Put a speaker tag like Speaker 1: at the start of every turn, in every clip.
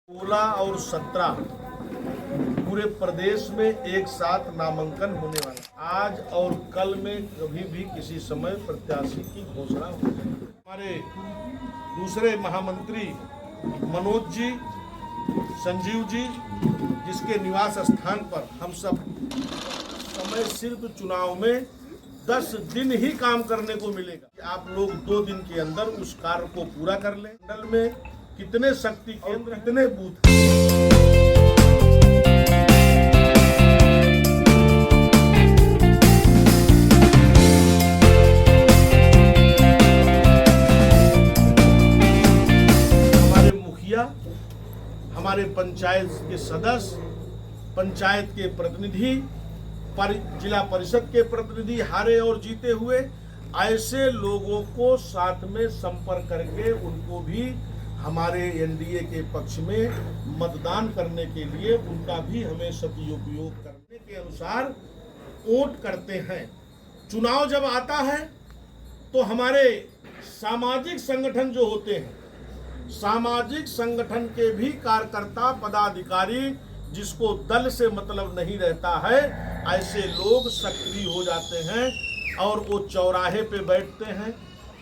Speaker 1: 16 और 17 पूरे प्रदेश में एक साथ नामांकन होने वाला। आज और कल में कभी भी किसी समय प्रत्याशी की घोषणा हो जाएगी। हमारे दूसरे महामंत्री मनोज जी, संजीव जी, जिसके निवास स्थान पर हम सब समय सिर्फ चुनाव में 10 दिन ही काम करने को मिलेगा। आप लोग 2 दिन के अंदर उस कार्य को पूरा कर लें। मंडल में कितने शक्ति केंद्र, कितने बूथ हमारे मुखिया, हमारे पंचायत के सदस्य, पंचायत के प्रतिनिधि, जिला परिषद के प्रतिनिधि हारे और जीते हुए, ऐसे लोगों को साथ में संपर्क करके उनको भी हमारे एनडीए के पक्ष में मतदान करने के लिए उनका भी हमें सदुपयोग करने के अनुसार वोट करते हैं। चुनाव जब आता है तो हमारे सामाजिक संगठन जो होते हैं, सामाजिक संगठन के भी कार्यकर्ता पदाधिकारी, जिसको दल से मतलब नहीं रहता है, ऐसे लोग सक्रिय हो जाते हैं और वो चौराहे पे बैठते हैं,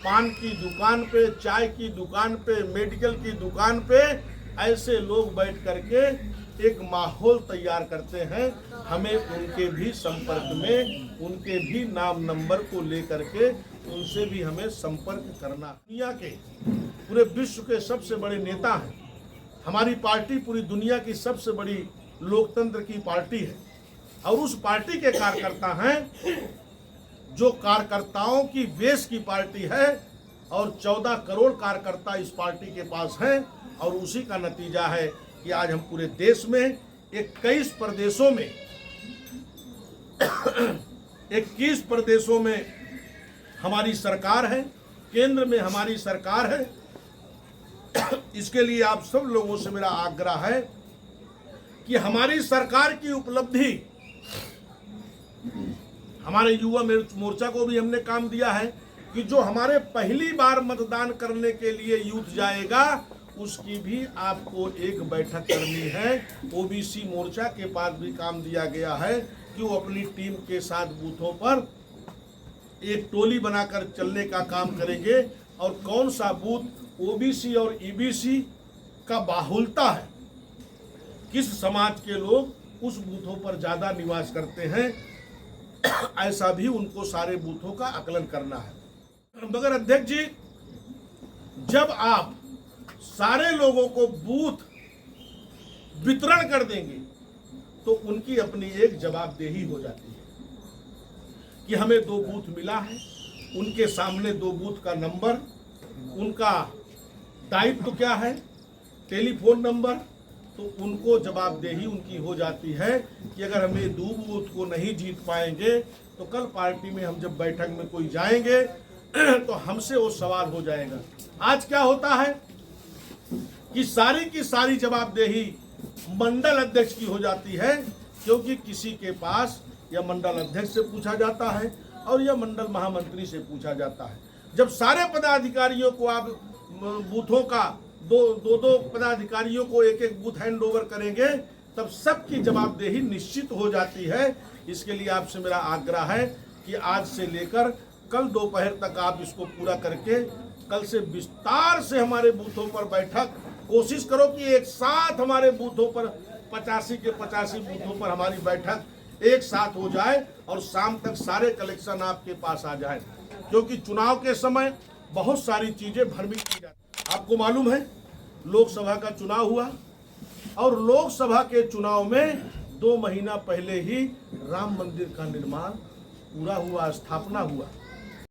Speaker 1: पान की दुकान पे, चाय की दुकान पे, मेडिकल की दुकान पे, ऐसे लोग बैठ करके एक माहौल तैयार करते हैं। हमें उनके भी संपर्क में, उनके भी नाम नंबर को लेकर के उनसे भी हमें संपर्क करना। दुनिया के, पूरे विश्व के सबसे बड़े नेता हैं। हमारी पार्टी पूरी दुनिया की सबसे बड़ी लोकतंत्र की पार्टी है और उस पार्टी के कार्यकर्ता हैं जो कार्यकर्ताओं की बेस की पार्टी है और 14 करोड़ कार्यकर्ता इस पार्टी के पास हैं और उसी का नतीजा है कि आज हम पूरे देश में 21 प्रदेशों में 21 प्रदेशों में हमारी सरकार है, केंद्र में हमारी सरकार है। इसके लिए आप सब लोगों से मेरा आग्रह है कि हमारी सरकार की उपलब्धि, हमारे युवा मोर्चा को भी हमने काम दिया है कि जो हमारे पहली बार मतदान करने के लिए यूथ जाएगा उसकी भी आपको एक बैठक करनी है। ओबीसी मोर्चा के पास भी काम दिया गया है कि वो अपनी टीम के साथ बूथों पर एक टोली बनाकर चलने का काम करेंगे और कौन सा बूथ ओबीसी और ईबीसी का बाहुलता है, किस समाज के लोग उस बूथों पर ज्यादा निवास करते हैं, ऐसा भी उनको सारे बूथों का आकलन करना है। मगर अध्यक्ष जी, जब आप सारे लोगों को बूथ वितरण कर देंगे तो उनकी अपनी एक जवाबदेही हो जाती है कि हमें 2 बूथ मिला है, उनके सामने 2 बूथ का नंबर, उनका दायित्व क्या है, टेलीफोन नंबर, तो उनको जवाबदेही उनकी हो जाती है कि अगर हमें 2 बूथ को नहीं जीत पाएंगे तो कल पार्टी में हम जब बैठक में कोई जाएंगे तो हमसे वो सवाल हो जाएगा। आज क्या होता है कि सारी की सारी जवाबदेही मंडल अध्यक्ष की हो जाती है, क्योंकि किसी के पास या मंडल अध्यक्ष से पूछा जाता है और या मंडल महामंत्री से पूछा जाता है। जब सारे पदाधिकारियों को आप बूथों का दो पदाधिकारियों को एक बूथ हैंड ओवर करेंगे तब सबकी जवाबदेही निश्चित हो जाती है। इसके लिए आपसे मेरा आग्रह है कि आज से लेकर कल दोपहर तक आप इसको पूरा करके कल से विस्तार से हमारे बूथों पर बैठक, कोशिश करो कि एक साथ हमारे बूथों पर 85 के 85 बूथों पर हमारी बैठक एक साथ हो जाए और शाम तक सारे कलेक्शन आपके पास आ जाए, क्योंकि चुनाव के समय बहुत सारी चीजें भ्रमित की जाती। आपको मालूम है लोकसभा का चुनाव हुआ और लोकसभा के चुनाव में 2 महीना पहले ही राम मंदिर का निर्माण पूरा हुआ, स्थापना हुआ।